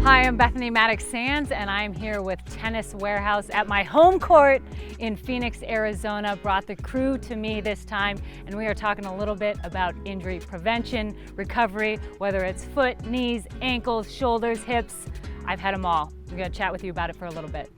Hi, I'm Bethany Maddox-Sands, and I'm here with Tennis Warehouse at my home court in Phoenix, Arizona. Brought the crew to me this time, and we are talking a little bit about injury prevention, recovery, whether it's foot, knees, ankles, shoulders, hips. I've had them all. I'm gonna chat with you about it for a little bit.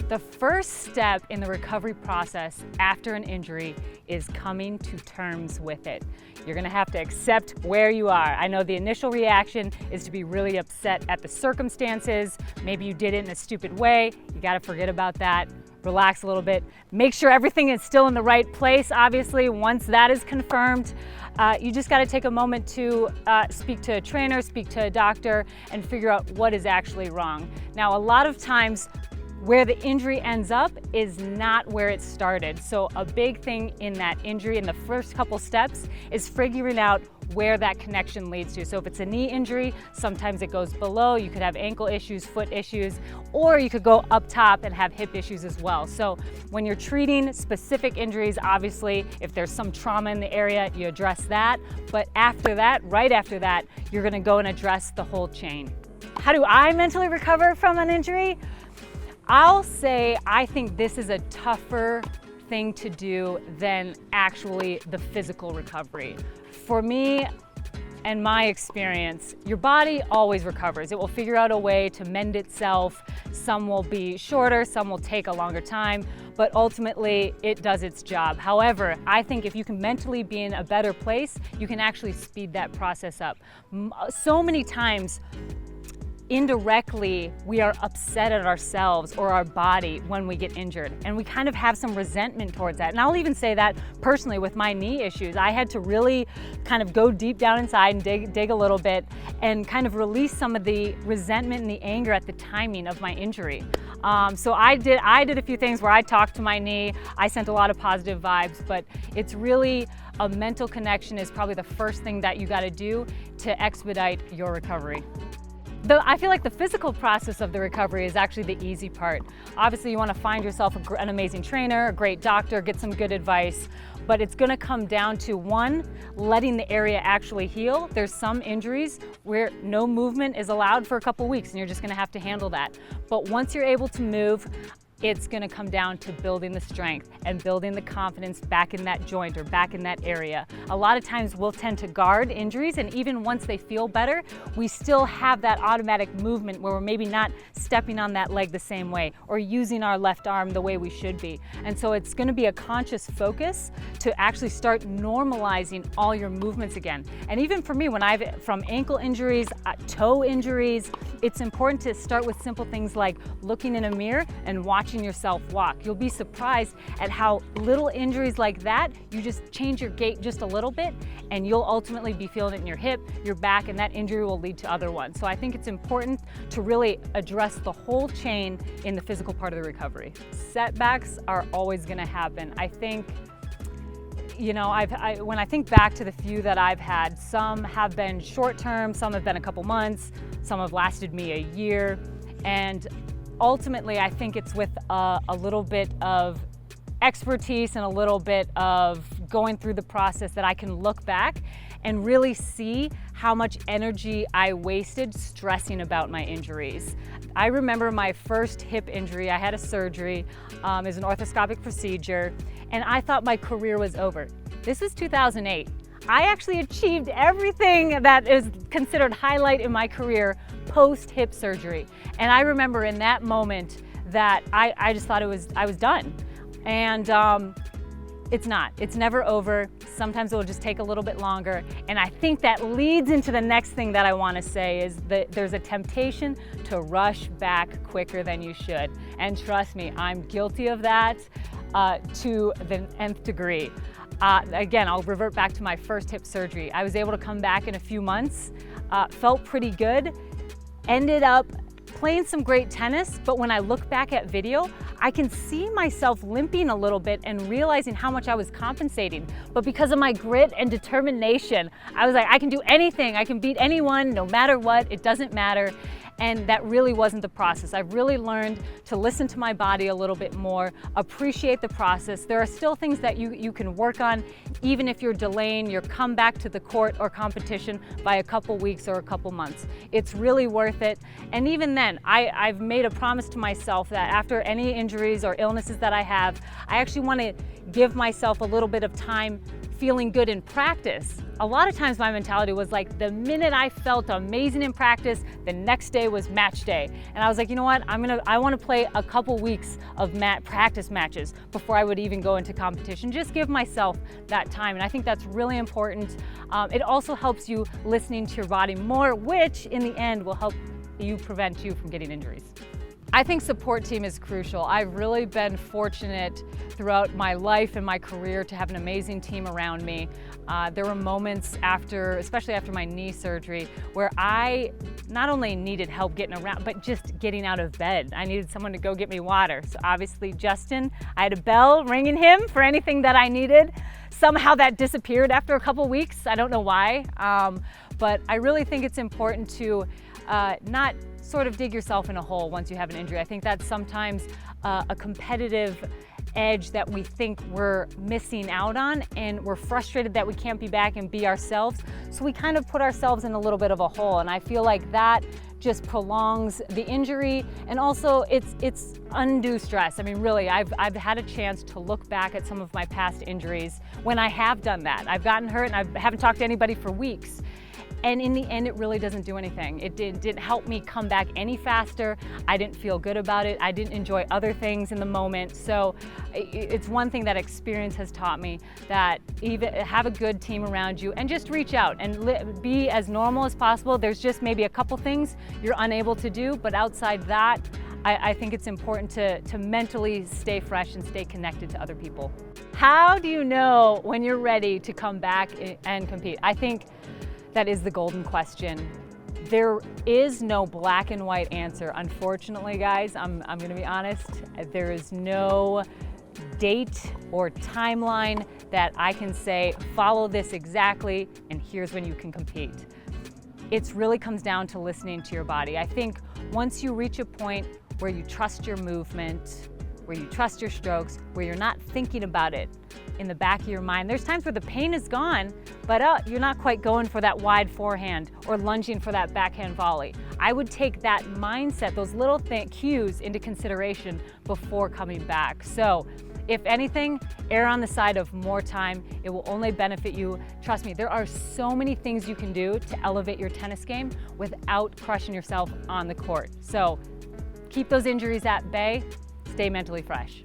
The first step in the recovery process after an injury is coming to terms with it. You're gonna have to accept where you are. I know the initial reaction is to be really upset at the circumstances. Maybe you did it in a stupid way. You gotta forget about that. Relax a little bit. Make sure everything is still in the right place, obviously. Once that is confirmed, you just gotta take a moment to speak to a trainer, speak to a doctor, and figure out what is actually wrong. Now, a lot of times, where the injury ends up is not where it started. So a big thing in that injury in the first couple steps is figuring out where that connection leads to. So if it's a knee injury, sometimes it goes below. You could have ankle issues, foot issues, or you could go up top and have hip issues as well. So when you're treating specific injuries, obviously, if there's some trauma in the area, you address that. But after that, right after that, you're gonna go and address the whole chain. How do I mentally recover from an injury? I'll say I think this is a tougher thing to do than actually the physical recovery. For me and my experience, your body always recovers. It will figure out a way to mend itself. Some will be shorter, some will take a longer time, but ultimately it does its job. However, I think if you can mentally be in a better place, you can actually speed that process up. So many times, indirectly, we are upset at ourselves or our body when we get injured, and we kind of have some resentment towards that. And I'll even say that personally with my knee issues, I had to really kind of go deep down inside and dig a little bit and kind of release some of the resentment and the anger at the timing of my injury. So I did a few things where I talked to my knee. I sent a lot of positive vibes, but it's really a mental connection is probably the first thing that you got to do to expedite your recovery. I feel like the physical process of the recovery is actually the easy part. Obviously, you want to find yourself an amazing trainer, a great doctor, get some good advice, but it's going to come down to one, letting the area actually heal. There's some injuries where no movement is allowed for a couple weeks, and you're just going to have to handle that. But once you're able to move, it's going to come down to building the strength and building the confidence back in that joint or back in that area. A lot of times we'll tend to guard injuries, and even once they feel better, we still have that automatic movement where we're maybe not stepping on that leg the same way or using our left arm the way we should be. And so it's going to be a conscious focus to actually start normalizing all your movements again. And even for me, from ankle injuries, toe injuries, it's important to start with simple things like looking in a mirror and watching yourself walk. You'll be surprised at how little injuries like that, you just change your gait just a little bit and you'll ultimately be feeling it in your hip, your back, and that injury will lead to other ones. So I think it's important to really address the whole chain in the physical part of the recovery. Setbacks are always going to happen. I think, you know, when I think back to the few that I've had, some have been short term, some have been a couple months, some have lasted me a year, and ultimately, I think it's with a little bit of expertise and a little bit of going through the process that I can look back and really see how much energy I wasted stressing about my injuries. I remember my first hip injury. I had a surgery. It was an arthroscopic procedure, and I thought my career was over. This was 2008. I actually achieved everything that is considered highlight in my career post-hip surgery. And I remember in that moment that I just thought I was done. And it's not. It's never over. Sometimes it will just take a little bit longer. And I think that leads into the next thing that I want to say is that there's a temptation to rush back quicker than you should. And trust me, I'm guilty of that to the nth degree. Again, I'll revert back to my first hip surgery. I was able to come back in a few months, felt pretty good, ended up playing some great tennis, but when I look back at video, I can see myself limping a little bit and realizing how much I was compensating. But because of my grit and determination, I was like, I can do anything, I can beat anyone, no matter what, it doesn't matter. And that really wasn't the process. I've really learned to listen to my body a little bit more, appreciate the process. There are still things that you can work on, even if you're delaying your comeback to the court or competition by a couple weeks or a couple months. It's really worth it. And even then, I've made a promise to myself that after any injuries or illnesses that I have, I actually want to give myself a little bit of time feeling good in practice. A lot of times my mentality was like, the minute I felt amazing in practice, the next day was match day. And I was like, you know what, I want to play a couple weeks of practice matches before I would even go into competition. Just give myself that time. And I think that's really important. It also helps you listening to your body more, which in the end will help prevent you from getting injuries. I think support team is crucial. I've really been fortunate throughout my life and my career to have an amazing team around me. There were moments especially after my knee surgery, where I not only needed help getting around, but just getting out of bed. I needed someone to go get me water. So obviously Justin, I had a bell ringing him for anything that I needed. Somehow that disappeared after a couple weeks. I don't know why, but I really think it's important to not sort of dig yourself in a hole once you have an injury. I think that's sometimes a competitive edge that we think we're missing out on, and we're frustrated that we can't be back and be ourselves. So we kind of put ourselves in a little bit of a hole, and I feel like that just prolongs the injury, and also it's undue stress. I mean, really, I've had a chance to look back at some of my past injuries when I have done that. I've gotten hurt and I haven't talked to anybody for weeks. And in the end, it really doesn't do anything. It didn't help me come back any faster. I didn't feel good about it. I didn't enjoy other things in the moment. So it's one thing that experience has taught me, that even have a good team around you and just reach out and be as normal as possible. There's just maybe a couple things you're unable to do, but outside that, I think it's important to mentally stay fresh and stay connected to other people. How do you know when you're ready to come back and compete? I think that is the golden question. There is no black and white answer. Unfortunately, guys, I'm gonna be honest, there is no date or timeline that I can say, follow this exactly, and here's when you can compete. It really comes down to listening to your body. I think once you reach a point where you trust your movement, where you trust your strokes, where you're not thinking about it in the back of your mind. There's times where the pain is gone, but you're not quite going for that wide forehand or lunging for that backhand volley. I would take that mindset, those little cues into consideration before coming back. So if anything, err on the side of more time. It will only benefit you. Trust me, there are so many things you can do to elevate your tennis game without crushing yourself on the court. So keep those injuries at bay, stay mentally fresh.